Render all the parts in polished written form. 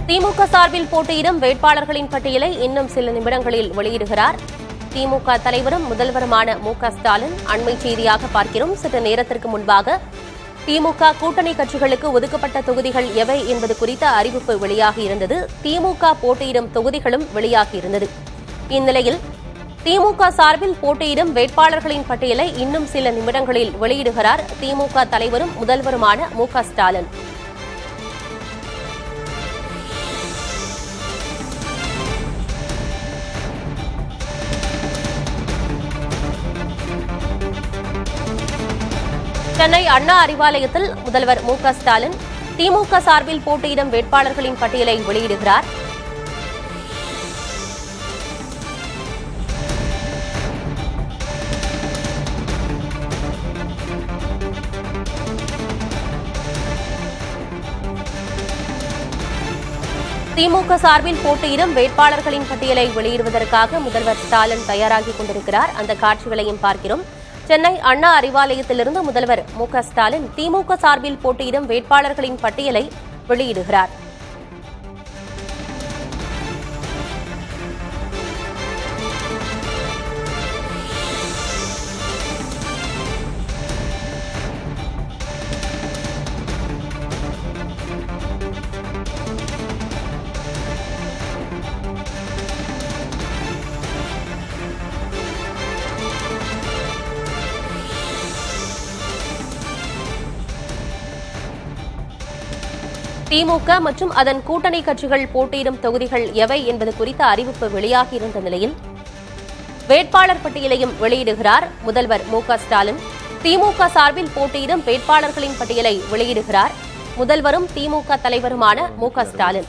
திமுக சார்பில் போட்டியிடும் வேட்பாளர்களின் பட்டியலை இன்னும் சில நிமிடங்களில் வெளியிடுகிறார் திமுக தலைவரும் முதல்வருமான மு.க.ஸ்டாலின். அண்மை செய்தியாக பார்க்கிறோம். சற்று நேரத்திற்கு முன்பாக திமுக கூட்டணி கட்சிகளுக்கு ஒதுக்கப்பட்ட தொகுதிகள் எவை என்பது குறித்த அறிவிப்பு வெளியாகியிருந்தது. திமுக போட்டியிடும் தொகுதிகளும் வெளியாகியிருந்தது. இந்நிலையில் திமுக சார்பில் போட்டியிடும் வேட்பாளர்களின் பட்டியலை இன்னும் சில நிமிடங்களில் வெளியிடுகிறார் திமுக தலைவரும் முதல்வருமான மு.க.ஸ்டாலின். சென்னை அண்ணா அறிவாலயத்தில் முதல்வர் மு.க.ஸ்டாலின் திமுக சார்பில் போட்டியிடும் வேட்பாளர்களின் பட்டியலை வெளியிடுகிறார். திமுக சார்பில் போட்டியிடும் வேட்பாளர்களின் பட்டியலை வெளியிடுவதற்காக முதல்வர் ஸ்டாலின் தயாராகிக் கொண்டிருக்கிறார். அந்த காட்சிகளையும் பார்க்கிறோம். சென்னை அண்ணா அறிவாலயத்திலிருந்து முதல்வர் மு.க.ஸ்டாலின் திமுக சார்பில் போட்டியிடும் வேட்பாளர்களின் பட்டியலை வெளியிடுகிறார். திமுக மற்றும் அதன் கூட்டணி கட்சிகள் போட்டியிடும் தொகுதிகள் எவை என்பது குறித்த அறிவிப்பு வெளியாகியிருந்த நிலையில் வேட்பாளர் பட்டியலையும் வெளியிடுகிறார் முதல்வர் மு.க.ஸ்டாலின். திமுக சார்பில் போட்டியிடும் வேட்பாளர்களின் பட்டியலை வெளியிடுகிறார் முதல்வரும் திமுக தலைவருமான மு.க.ஸ்டாலின்.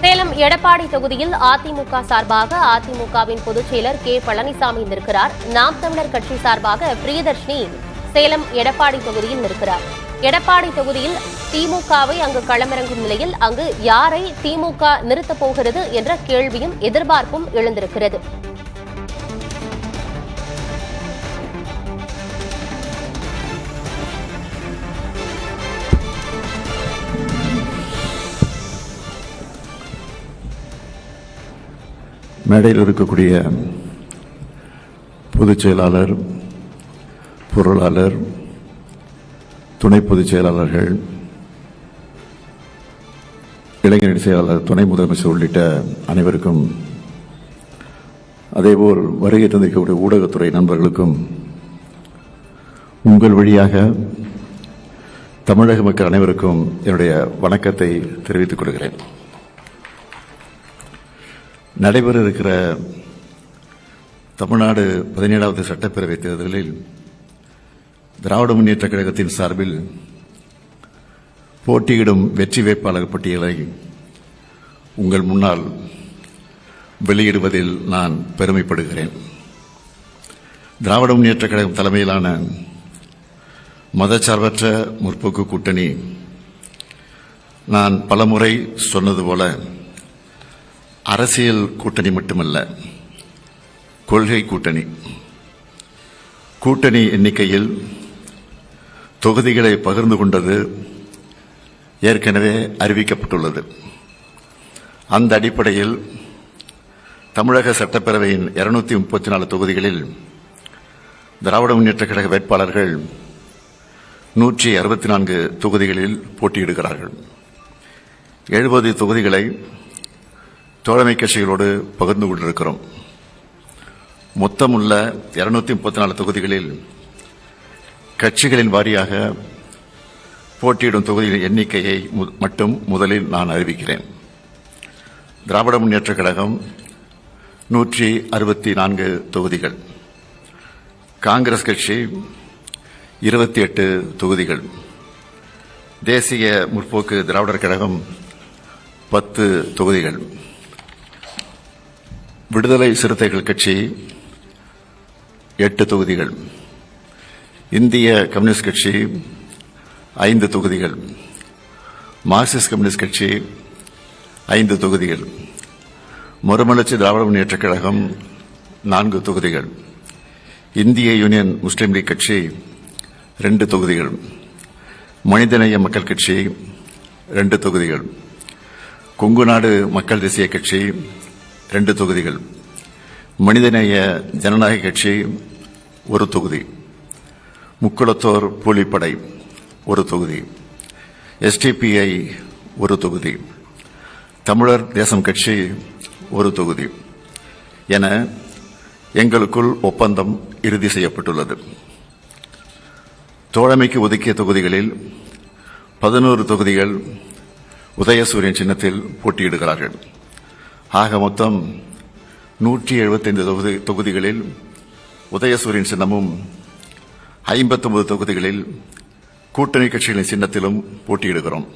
சேலம் எடப்பாடி தொகுதியில் அதிமுக சார்பாக அதிமுகவின் பொதுச் செயலர் கே. பழனிசாமி நிற்கிறார். நாம் தமிழர் கட்சி சார்பாக பிரியதர்ஷினி சேலம் எடப்பாடி தொகுதியில் நிற்கிறார். எடப்பாடி தொகுதியில் திமுகவை அங்கு களமிறங்கும் நிலையில் அங்கு யாரை திமுக நிறுத்தப் போகிறது என்ற கேள்வியும் எதிர்பார்ப்பும் எழுந்திருக்கிறது. மேடையில் இருக்கக்கூடிய பொதுச் செயலாளர், பொருளாளர், துணை பொதுச் செயலாளர்கள், இளைஞரணி செயலாளர், துணை முதலமைச்சர் உள்ளிட்ட அனைவருக்கும், அதேபோல் வருகை தந்திருக்கக்கூடிய ஊடகத்துறை நண்பர்களுக்கும் உங்கள் வழியாக தமிழக மக்கள் அனைவருக்கும் என்னுடைய வணக்கத்தை தெரிவித்துக் கொள்கிறேன். நடைபெற இருக்கிற தமிழ்நாடு 17வது சட்டப்பேரவை தேர்தலில் திராவிட முன்னேற்ற கழகத்தின் சார்பில் போட்டியிடும் வெற்றி வேட்பாளர் பட்டியலை உங்கள் முன்னால் வெளியிடுவதில் நான் பெருமைப்படுகிறேன். திராவிட முன்னேற்ற கழகம் தலைமையிலான மதச்சார்பற்ற முற்போக்கு கூட்டணி, நான் பலமுறை சொன்னது போல, அரசியல் கூட்டணி மட்டுமல்ல, கொள்கை கூட்டணி. கூட்டணி எண்ணிக்கையில் தொகுதிகளை பகிர்ந்து கொண்டது ஏற்கனவே அறிவிக்கப்பட்டுள்ளது. அந்த அடிப்படையில் தமிழக சட்டப்பேரவையின் 234 தொகுதிகளில் திராவிட முன்னேற்ற கழக வேட்பாளர்கள் 164 தொகுதிகளில் போட்டியிடுகிறார்கள். 70 தொகுதிகளை தோழமை கட்சிகளோடு பகிர்ந்து கொண்டிருக்கிறோம். மொத்தமுள்ள 234 தொகுதிகளில் கட்சிகளின் வாரியாக போட்டியிடும் தொகுதிகளின் எண்ணிக்கையை மட்டும் முதலில் நான் அறிவிக்கிறேன். திராவிட முன்னேற்ற கழகம் 164 தொகுதிகள், காங்கிரஸ் கட்சி 28 தொகுதிகள், தேசிய முற்போக்கு திராவிடர் கழகம் 10 தொகுதிகள், விடுதலை சிறுத்தைகள் கட்சி 8 தொகுதிகள், இந்திய கம்யூனிஸ்ட் கட்சி 5 தொகுதிகள், மார்க்சிஸ்ட் கம்யூனிஸ்ட் கட்சி 5 தொகுதிகள், மறுமலர்ச்சி திராவிட முன்னேற்ற கழகம் 4 தொகுதிகள், இந்திய யூனியன் முஸ்லீம் லீக் கட்சி 2 தொகுதிகள், மனிதநேய மக்கள் கட்சி 2 தொகுதிகள், கொங்கு நாடு மக்கள் தேசிய கட்சி 2 தொகுதிகள், மனிதநேய ஜனநாயக கட்சி 1 தொகுதி, முக்குளத்தோர் கூலிப்படை 1 தொகுதி, SDPI 1 தொகுதி, தமிழர் தேசம் கட்சி 1 தொகுதி என எங்களுக்குள் ஒப்பந்தம் இறுதி செய்யப்பட்டுள்ளது. தோழமைக்கு ஒதுக்கிய தொகுதிகளில் 11 தொகுதிகள் உதயசூரியன் சின்னத்தில் போட்டியிடுகிறார்கள். ஆக மொத்தம் 175 தொகுதிகளில் உதயசூரியன் சின்னமும் 59 தொகுதிகளில் கூட்டணி கட்சிகளின் சின்னத்திலும் போட்டியிடுகிறோம்.